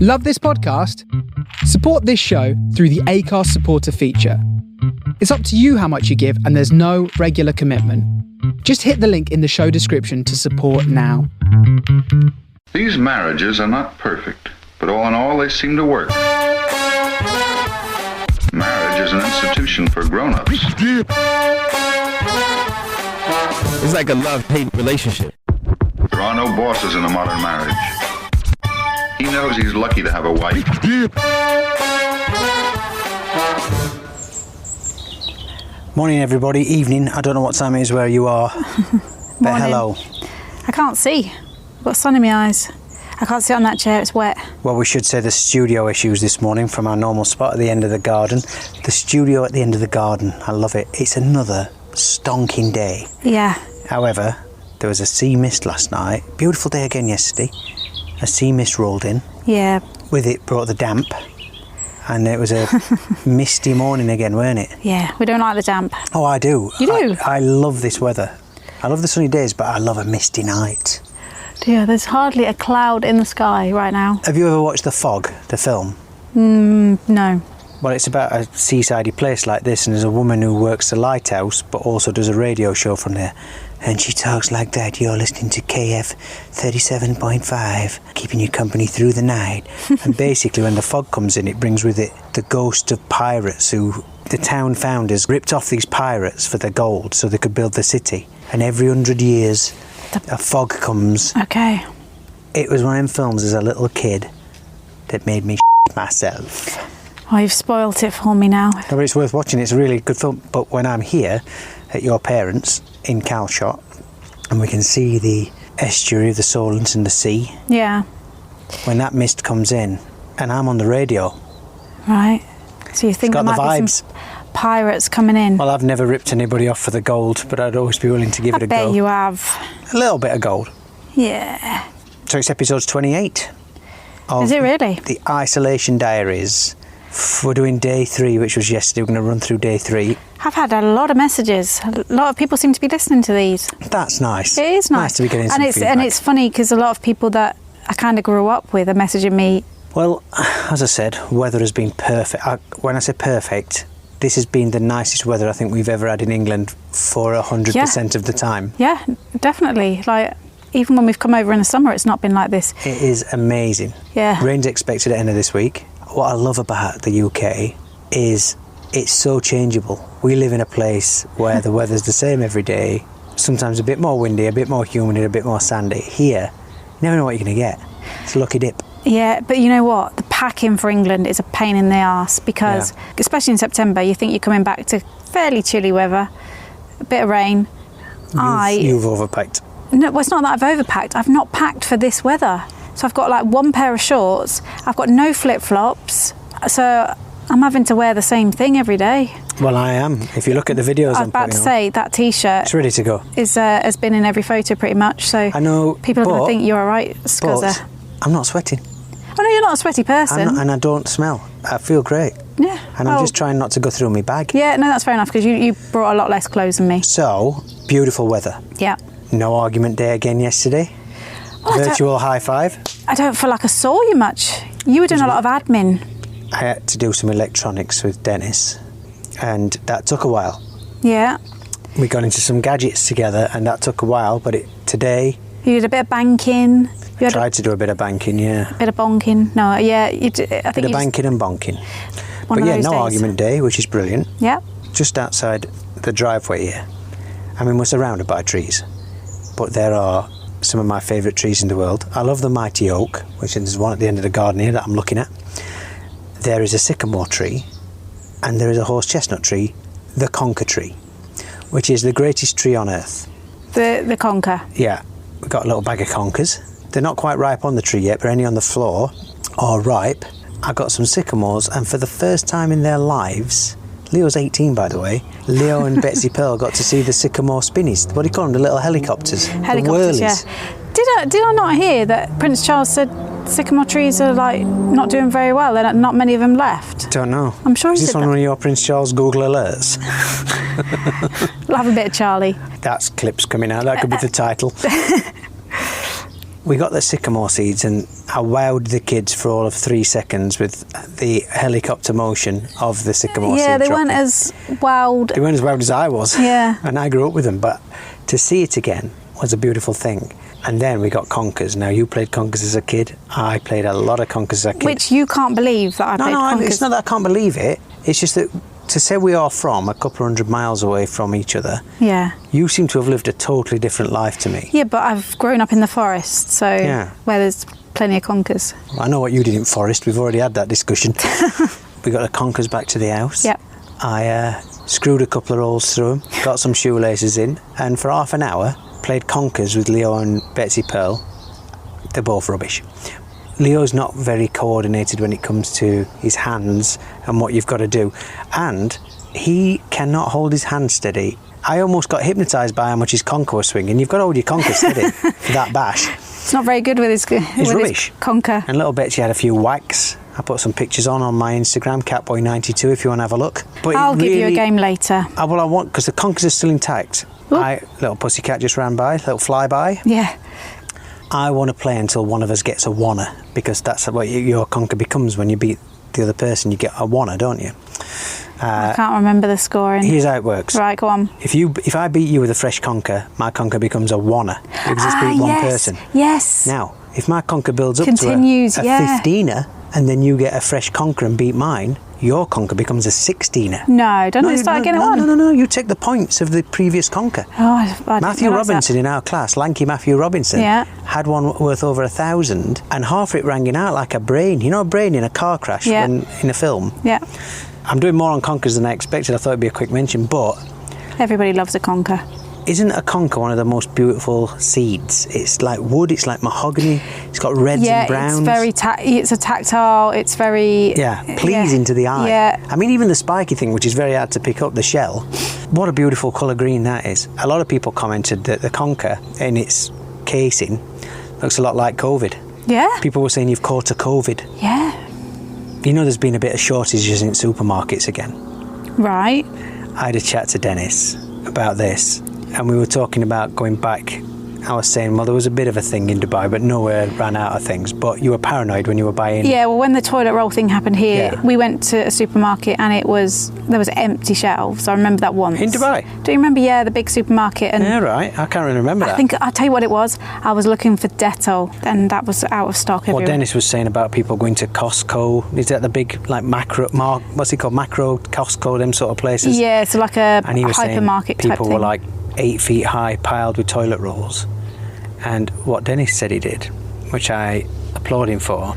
Love this podcast? Support this show through the Acast supporter feature. It's up to you how much you give, and there's no regular commitment. Just hit the link in the show description to support now. These marriages are not perfect, but all in all, they seem to work. Marriage is an institution for grown-ups. It's like a love-hate relationship. There are no bosses in a modern marriage. He knows he's lucky to have a wife. Morning, everybody. Evening. I don't know what time it is where you are. But hello. I can't see. I've got sun in my eyes. I can't sit on that chair, it's wet. Well, we should say the studio issues this morning from our normal spot at the end of the garden. The studio at the end of the garden. I love it. It's another stonking day. Yeah. However, there was a sea mist last night. Beautiful day again yesterday. A sea mist rolled in. Yeah. With it brought the damp. And it was a misty morning again, weren't it? Yeah, we don't like the damp. Oh, I do. You do? I love this weather. I love the sunny days, but I love a misty night. Dear, there's hardly a cloud in the sky right now. Have you ever watched The Fog, the film? No. Well, it's about a seaside place like this, and there's a woman who works the lighthouse, but also does a radio show from there. And she talks like that. You're listening to KF 37.5, keeping you company through the night. And basically, when the fog comes in, it brings with it the ghost of pirates who the town founders ripped off these pirates for their gold so they could build the city. And every 100 years, a fog comes. Okay. It was one of them films as a little kid that made me myself. Oh, you've spoilt it for me now. No, but it's worth watching. It's a really good film. But when I'm here at your parents' in Calshot, and we can see the estuary of the Solent and the sea. Yeah. When that mist comes in, and I'm on the radio. Right. So you think there might be some pirates coming in? Well, I've never ripped anybody off for the gold, but I'd always be willing to give it a go. I bet you have. A little bit of gold. Yeah. So it's episode 28. Is it really? The Isolation Diaries. We're doing day 3, which was yesterday. We're going to run through day 3. I've had a lot of messages. A lot of people seem to be listening to these. That's nice. It is nice. Nice to be getting some feedback. And it's funny because a lot of people that I kind of grew up with are messaging me. Well, as I said, weather has been perfect. When I say perfect, this has been the nicest weather I think we've ever had in England for 100% of the time. Yeah, definitely. Like, even when we've come over in the summer, it's not been like this. It is amazing. Yeah. Rain's expected at the end of this week. What I love about the UK is it's so changeable. We live in a place where the weather's the same every day, sometimes a bit more windy, a bit more humid, a bit more sandy. Here, you never know what you're going to get. It's a lucky dip. Yeah, but you know what? The packing for England is a pain in the arse because, especially in September, you think you're coming back to fairly chilly weather, a bit of rain. You've overpacked. No, well, it's not that I've overpacked. I've not packed for this weather. So I've got like one pair of shorts. I've got no flip-flops. So I'm having to wear the same thing every day. Well, I am. If you look at the videos I was about to say, that T-shirt it's ready to go. Has been in every photo pretty much. So I know, people are going to think you're all right, Scuzzer. I'm not sweating. Oh, no, you're not a sweaty person. And I don't smell. I feel great. Yeah. And I'm just trying not to go through my bag. Yeah, no, that's fair enough because you brought a lot less clothes than me. So, beautiful weather. Yeah. No argument day again yesterday. Well, Virtual high five. I don't feel like I saw you much. You were doing a lot of admin. I had to do some electronics with Dennis, and that took a while. Yeah. We got into some gadgets together, and that took a while, but today... You did a bit of banking. I tried to do a bit of banking, yeah. A bit of bonking. No, yeah. I think a bit of banking and bonking. But yeah, no argument day, which is brilliant. Yeah. Just outside the driveway here. I mean, we're surrounded by trees, but there are some of my favourite trees in the world. I love the mighty oak, which is one at the end of the garden here that I'm looking at. There is a sycamore tree, and there is a horse chestnut tree, the conker tree, which is the greatest tree on earth. The conker? Yeah. We've got a little bag of conkers. They're not quite ripe on the tree yet, but only on the floor are ripe. I got some sycamores, and for the first time in their lives, Leo's 18 by the way, Leo and Betsy Pearl got to see the sycamore spinnies. What do you call them? The little helicopters. Helicopters, the whirlies. Yeah. Did I not hear that Prince Charles said sycamore trees are like not doing very well and not many of them left? Don't know. I'm sure he Is this said one that. of your Prince Charles Google alerts? We'll have a bit of Charlie. That's clips coming out. That could be the title. we got the sycamore seeds and I wowed the kids for all of 3 seconds with the helicopter motion of the sycamore seed Yeah, they dropping. weren't as wowed. They weren't as wowed as I was. Yeah. And I grew up with them, but to see it again was a beautiful thing. And then we got conkers. Now, you played conkers as a kid. I played a lot of conkers as a kid. Which you can't believe that I played conkers. It's not that I can't believe it. It's just that to say we are from a couple of 100 miles away from each other, Yeah. you seem to have lived a totally different life to me. Yeah, but I've grown up in the forest, so where there's plenty of conkers. I know what you did in forest. We've already had that discussion. We got the conkers back to the house. Yep. I screwed a couple of holes through them, got some shoelaces in, and for half an hour played conkers with Leo and Betsy Pearl. They're both rubbish. Leo's not very coordinated when it comes to his hands and what you've got to do. And he cannot hold his hand steady. I almost got hypnotised by how much his conker was swinging. You've got to hold your conker steady for that bash. It's not very good with his, rubbish. his conker. And little Betsy had a few whacks. I put some pictures on my Instagram, Catboy92, if you want to have a look. But I'll give you a game later. Well, I want, because the conkers are still intact. Little pussycat just ran by, little flyby. Yeah. I want to play until one of us gets a wanna, because that's what your conker becomes when you beat the other person. You get a wanna, don't you? I can't remember the scoring. Here's how it works. Right, go on. If I beat you with a fresh conker, my conker becomes a wanna, because it's beat one person. Yes. Now, if my conker builds up Continues, to a 15er, and then you get a fresh conker and beat mine, your conker becomes a 16er. No, don't you start again at one? No, you take the points of the previous conker. Oh, I Matthew Robinson in our class, lanky Matthew Robinson, Yeah. had one worth over 1,000, and half of it rang out like a brain. You know a brain in a car crash in a film? Yeah. I'm doing more on conkers than I expected. I thought it'd be a quick mention, but Everybody loves a conker. isn't a conker one of the most beautiful seeds? It's like wood, it's like mahogany, it's got reds and browns. It's very it's a tactile, it's very pleasing to the eye. Yeah. I mean, even the spiky thing, which is very hard to pick up, the shell, what a beautiful colour green that is. A lot of people commented that the conker in its casing looks a lot like COVID. Yeah. People were saying you've caught a COVID. Yeah. You know, there's been a bit of shortages in supermarkets again. Right. I had a chat to Dennis about this, and we were talking about going back. I was saying, well, there was a bit of a thing in Dubai, but nowhere ran out of things. But you were paranoid when you were buying. Yeah, well, when the toilet roll thing happened here, Yeah. we went to a supermarket and there was empty shelves. I remember that once. In Dubai? Do you remember? Yeah, the big supermarket. And Yeah, right. I can't really remember that. I think I'll tell you what it was. I was looking for Dettol, and that was out of stock everywhere. What Dennis was saying about people going to Costco, is that the big, like, what's it called, macro, Costco, them sort of places? Yeah, so like a And he was saying hypermarket type people thing. were like 8 feet high, piled with toilet rolls. And what Dennis said he did, which I applaud him for,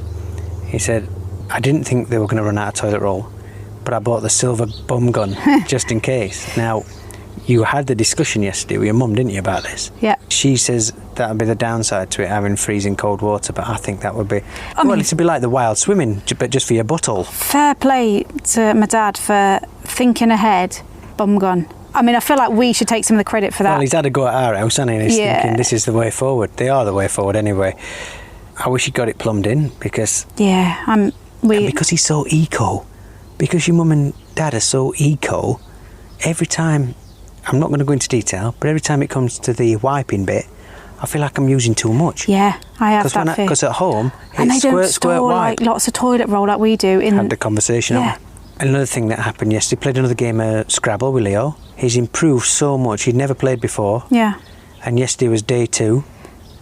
he said, I didn't think they were going to run out of toilet roll, but I bought the silver bum gun just in case. Now, you had the discussion yesterday with your mum, didn't you, about this? Yeah. She says that would be the downside to it, having freezing cold water, but I think that would be... I mean, it would be like the wild swimming, but just for your butthole. Fair play to my dad for thinking ahead, bum gun. I mean, I feel like we should take some of the credit for that. Well, he's had a go at our house, hasn't he? And he's thinking this is the way forward. They are the way forward anyway. I wish he got it plumbed in, because... Yeah, And because he's so eco. Because your mum and dad are so eco, every time... I'm not going to go into detail, but every time it comes to the wiping bit, I feel like I'm using too much. Yeah, I have that fear. Because at home, and it's they don't squirt, store squirt, wipe. like lots of toilet roll like we do. Had the conversation. Yeah. Another thing that happened yesterday, played another game of Scrabble with Leo. He's improved so much. He'd never played before. Yeah. And yesterday was day 2.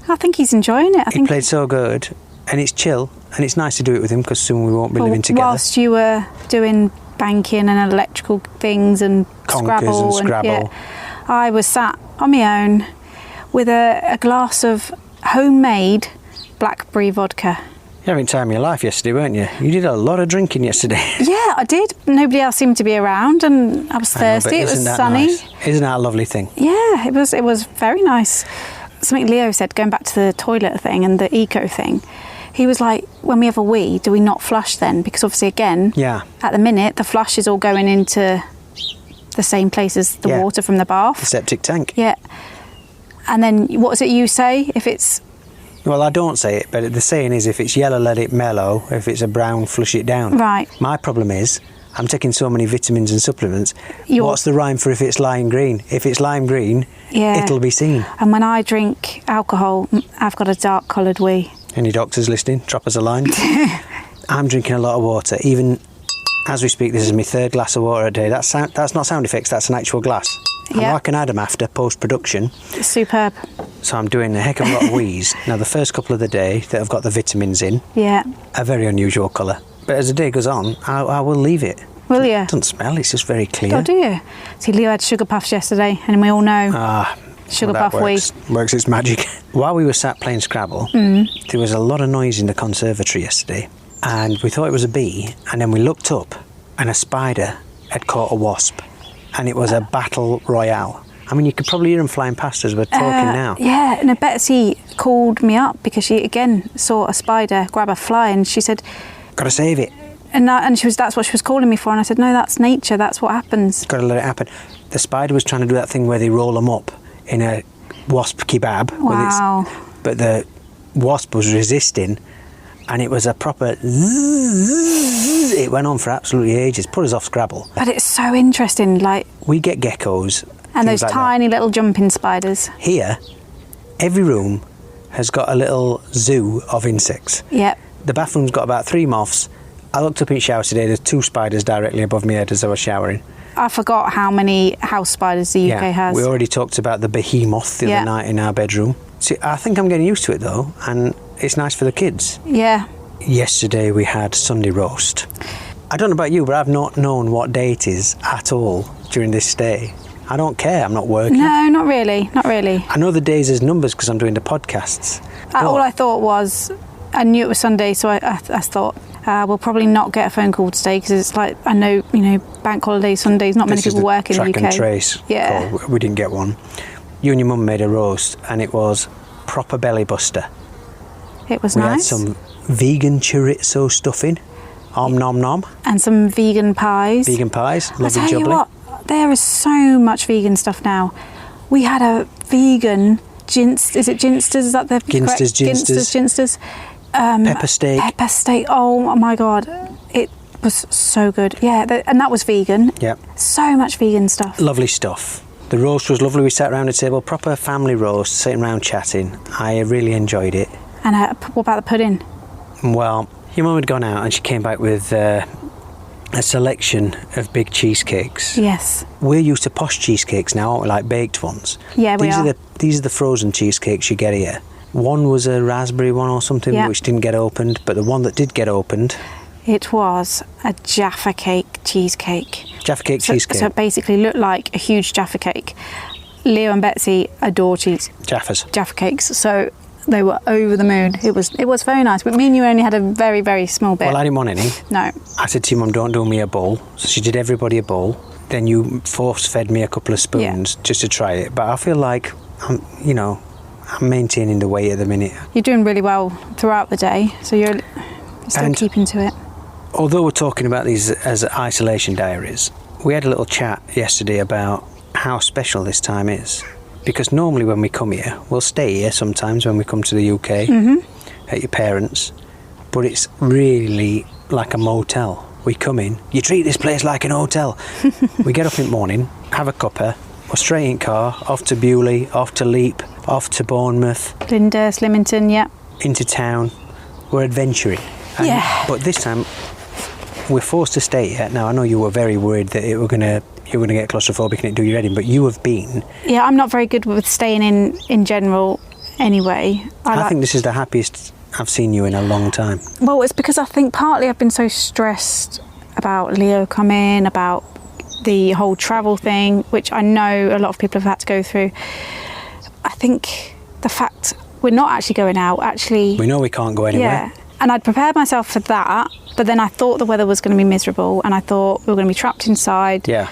I think he's enjoying it. He played so good, and it's chill, and it's nice to do it with him, because soon we won't be living together. Whilst you were doing banking and electrical things and Conkers and Scrabble. I was sat on my own with a glass of homemade blackberry vodka. You're having time of your life yesterday, weren't you? You did a lot of drinking yesterday. Yeah, I did. Nobody else seemed to be around, and I was thirsty. It was sunny. Nice? Isn't that a lovely thing? Yeah, it was very nice. Something Leo said, going back to the toilet thing and the eco thing, he was like, when we have a wee, do we not flush then? Because obviously, again, at the minute, the flush is all going into the same place as the water from the bath. The septic tank. Yeah. And then, what is it you say? If it's... Well, I don't say it, but the saying is, if it's yellow, let it mellow. If it's a brown, flush it down. Right. My problem is, I'm taking so many vitamins and supplements. What's the rhyme for if it's lime green? If it's lime green, it'll be seen. And when I drink alcohol, I've got a dark coloured wee. Any doctors listening, drop us a line. I'm drinking a lot of water. Even as we speak, this is my 3rd glass of water a day. That's not sound effects, that's an actual glass. I'm like an Adam after post-production. Superb. So I'm doing a heck of a lot of wheeze. Now, the first couple of the day that I've got the vitamins in, a very unusual colour. But as the day goes on, I will leave it. Will you? It doesn't smell, it's just very clear. Oh, do you? See, Leo had sugar puffs yesterday, and we all know sugar puff works its magic. While we were sat playing Scrabble, there was a lot of noise in the conservatory yesterday, and we thought it was a bee, and then we looked up, and a spider had caught a wasp, and it was a battle royale. I mean, you could probably hear them flying past as we're talking now. Yeah, and Betsy called me up because she, again, saw a spider grab a fly, and she said... Got to save it. And that's what she was calling me for, and I said, no, that's nature, that's what happens. Got to let it happen. The spider was trying to do that thing where they roll them up in a wasp kebab. Wow. But the wasp was resisting, and it was a proper... It went on for absolutely ages. Put us off Scrabble. But it's so interesting, like... We get geckos. And those like tiny little jumping spiders. Here, every room has got a little zoo of insects. Yep. The bathroom's got about 3 moths. I looked up in the shower today, there's 2 spiders directly above my head as I was showering. I forgot how many house spiders the UK has. We already talked about the behemoth the other night in our bedroom. See, I think I'm getting used to it though, and it's nice for the kids. Yeah. Yesterday we had Sunday roast. I don't know about you, but I've not known what day it is at all during this stay. I don't care, I'm not working. No, not really, not really. I know the days as numbers because I'm doing the podcasts. All I thought was, I knew it was Sunday, so I thought, we'll probably not get a phone call today because it's like, I know, bank holiday, Sundays, not many people work in the UK. Track and trace call. We didn't get one. You and your mum made a roast and it was proper belly buster. It was nice. We had some vegan chorizo stuffing, om nom nom. And some vegan pies. Lovely jubbly. You what, there is so much vegan stuff now. We had a vegan is it ginsters? Is that the correct? Ginsters. Pepper steak. Pepper steak. Oh my God. It was so good. Yeah, and that was vegan. Yeah. So much vegan stuff. Lovely stuff. The roast was lovely. We sat around a table, proper family roast, sitting around chatting. I really enjoyed it. And what about the pudding? Well, your mum had gone out and she came back with a selection of big cheesecakes. Yes. We're used to posh cheesecakes now, aren't we? Like baked ones. Yeah, we are. These are the frozen cheesecakes you get here. One was a raspberry one or something, which didn't get opened, but the one that did get opened... It was a Jaffa cake cheesecake. Jaffa cake cheesecake. So it basically looked like a huge Jaffa cake. Leo and Betsy adore Jaffa cakes, so they were over the moon. It was very nice, but me and you only had a very, very small bit. Well, I didn't want any. No. I said to your mum, don't do me a bowl. So she did everybody a bowl. Then you force-fed me a couple of spoons just to try it. But I feel like, I'm maintaining the weight at the minute. You're doing really well throughout the day, so you're still keeping to it. Although we're talking about these as Isolation Diaries, we had a little chat yesterday about how special this time is. Because normally when we come here, we'll stay here sometimes when we come to the UK at your parents', but it's really like a motel. We come in, you treat this place like an hotel. We get up in the morning, have a cuppa, we're straight in car, off to Bewley, off to Leap, off to Bournemouth. Lyndhurst, Lymington, into town. We're adventuring. But this time, we're forced to stay here. Now, I know you were very worried that you were going to get claustrophobic and it'd do your head in, but you have been. Yeah, I'm not very good with staying in general anyway. I think this is the happiest I've seen you in a long time. Well, it's because I think partly I've been so stressed about Leo coming, about the whole travel thing, which I know a lot of people have had to go through. I think the fact we're not actually going out, we know we can't go anywhere. Yeah, and I'd prepared myself for that, but then I thought the weather was going to be miserable, and I thought we were going to be trapped inside. Yeah.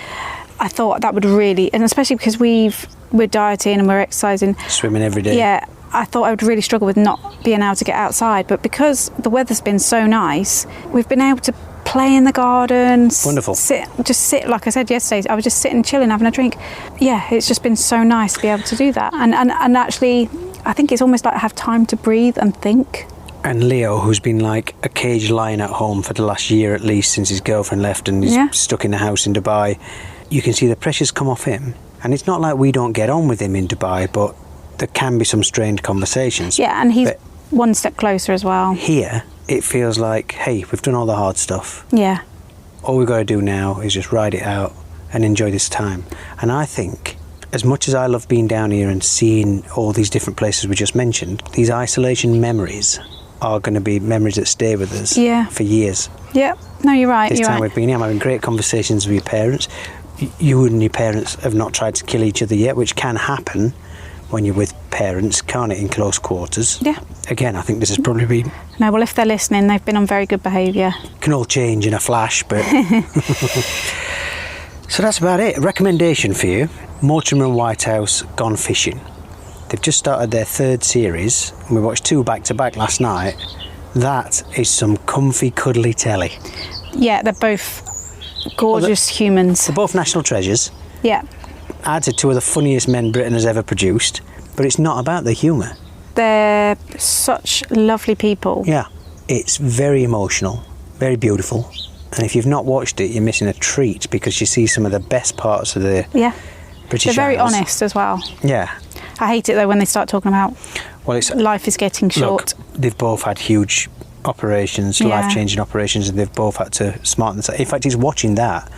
I thought that would really, and especially because we're dieting and we're exercising. Swimming every day. Yeah, I thought I would really struggle with not being able to get outside, but because the weather's been so nice, we've been able to play in the garden. Wonderful. Sit, like I said yesterday, I was just sitting, chilling, having a drink. Yeah, it's just been so nice to be able to do that. And actually, I think it's almost like I have time to breathe and think. And Leo, who's been like a caged lion at home for the last year at least since his girlfriend left and he's stuck in the house in Dubai, you can see the pressure's come off him. And it's not like we don't get on with him in Dubai, but there can be some strained conversations. Yeah, and he's one step closer as well. Here, it feels like, hey, we've done all the hard stuff. Yeah. All we've got to do now is just ride it out and enjoy this time. And I think, as much as I love being down here and seeing all these different places we just mentioned, these isolation memories are going to be memories that stay with us for years. Yeah, no, you're right. This time we've been here, I'm having great conversations with your parents. You and your parents have not tried to kill each other yet, which can happen when you're with parents, can't it, in close quarters? Yeah. Again, I think this has probably been... No, well, if they're listening, they've been on very good behaviour. Can all change in a flash, but... So that's about it. A recommendation for you, Mortimer and Whitehouse Gone Fishing. They've just started their third series, and we watched 2 back-to-back last night. That is some comfy, cuddly telly. Yeah, they're both gorgeous humans. They're both national treasures. Yeah. I'd say 2 of the funniest men Britain has ever produced, but it's not about the humour. They're such lovely people. Yeah. It's very emotional, very beautiful. And if you've not watched it, you're missing a treat because you see some of the best parts of the British They're very Isles. honest as well. Yeah. I hate it though when they start talking about life is getting short. Look, they've both had huge operations, life-changing operations, and they've both had to smarten themselves. In fact, it's watching that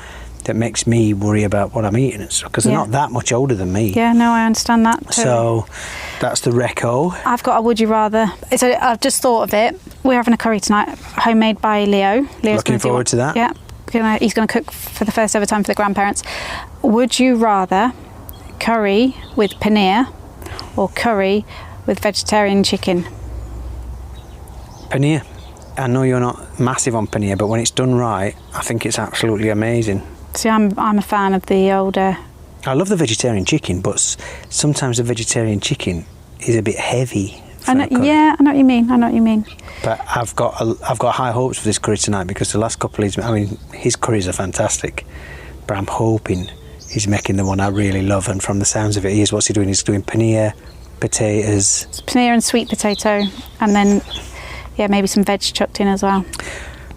makes me worry about what I'm eating and stuff, because they're not that much older than me. Yeah, no, I understand that. Totally. So that's the reco. I've got a would you rather. I've just thought of it. We're having a curry tonight, homemade by Leo. Looking forward to that. Yeah, he's going to cook for the first ever time for the grandparents. Would you rather curry with paneer or curry with vegetarian chicken? Paneer. I know you're not massive on paneer, but when it's done right, I think it's absolutely amazing. See, I'm a fan of the older... I love the vegetarian chicken, but sometimes the vegetarian chicken is a bit heavy. I know what you mean. But I've got high hopes for this curry tonight because the last couple his curries are fantastic, but I'm hoping he's making the one I really love, and from the sounds of it, he's doing paneer, potatoes. It's paneer and sweet potato, and then maybe some veg chucked in as well.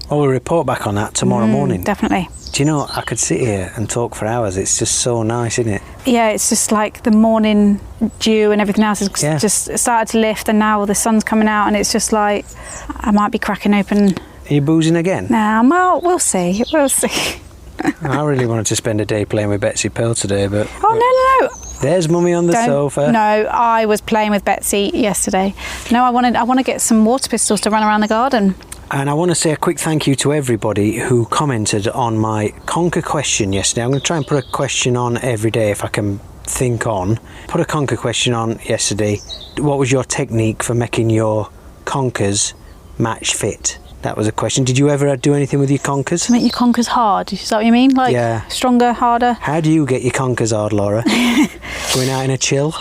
Well, we'll report back on that tomorrow morning. Definitely. Do you know, I could sit here and talk for hours. It's just so nice, isn't it? Yeah, it's just like the morning dew and everything else has just started to lift, and now the sun's coming out, and it's just like I might be cracking open. Are you boozing again? Nah, well, we'll see. I really wanted to spend a day playing with Betsy Pearl today, but... Oh, no. There's Mummy on the sofa. No, I was playing with Betsy yesterday. No, I want to get some water pistols to run around the garden. And I want to say a quick thank you to everybody who commented on my conker question yesterday. I'm going to try and put a question on every day if I can think on. Put a conker question on yesterday. What was your technique for making your conkers match fit? That was a question. Did you ever do anything with your conkers? To make your conkers hard, is that what you mean? Like stronger, harder? How do you get your conkers hard, Lorra? Going out in a chill?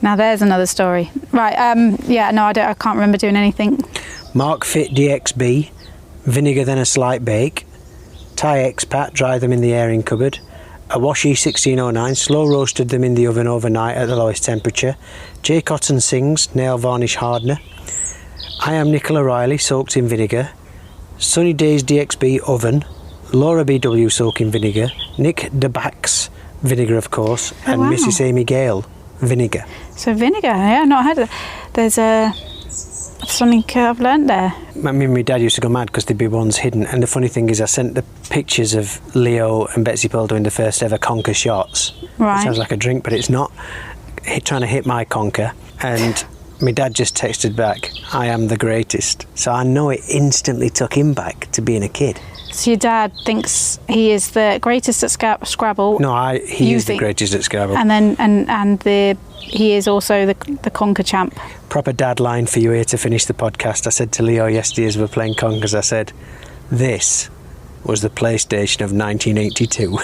Now there's another story. Right, I can't remember doing anything. Mark Fit DXB, vinegar then a slight bake. Thai expat, dry them in the airing cupboard. A Washi 1609, slow roasted them in the oven overnight at the lowest temperature. J Cotton Sings, nail varnish hardener. I am Nicola Riley, soaked in vinegar. Sunny Days DXB oven. Laura BW soaked in vinegar. Nick DeBax, vinegar of course. And Mrs Amy Gale, vinegar. So vinegar, I've not heard of that. There's something I've learnt there. I mean, my dad used to go mad because there'd be ones hidden, and the funny thing is I sent the pictures of Leo and Betsy Pearl doing the first ever conker shots. Right. It sounds like a drink, but it's not. Trying to hit my conker, and my dad just texted back, I am the greatest. So I know it instantly took him back to being a kid. So your dad thinks he is the greatest at Scrabble. No, he is the greatest at Scrabble. And then he is also the conker champ. Proper dad line for you here to finish the podcast. I said to Leo yesterday as we were playing conkers, I said, this was the PlayStation of 1982.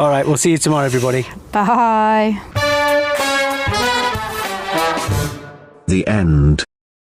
All right, we'll see you tomorrow, everybody. Bye. The end.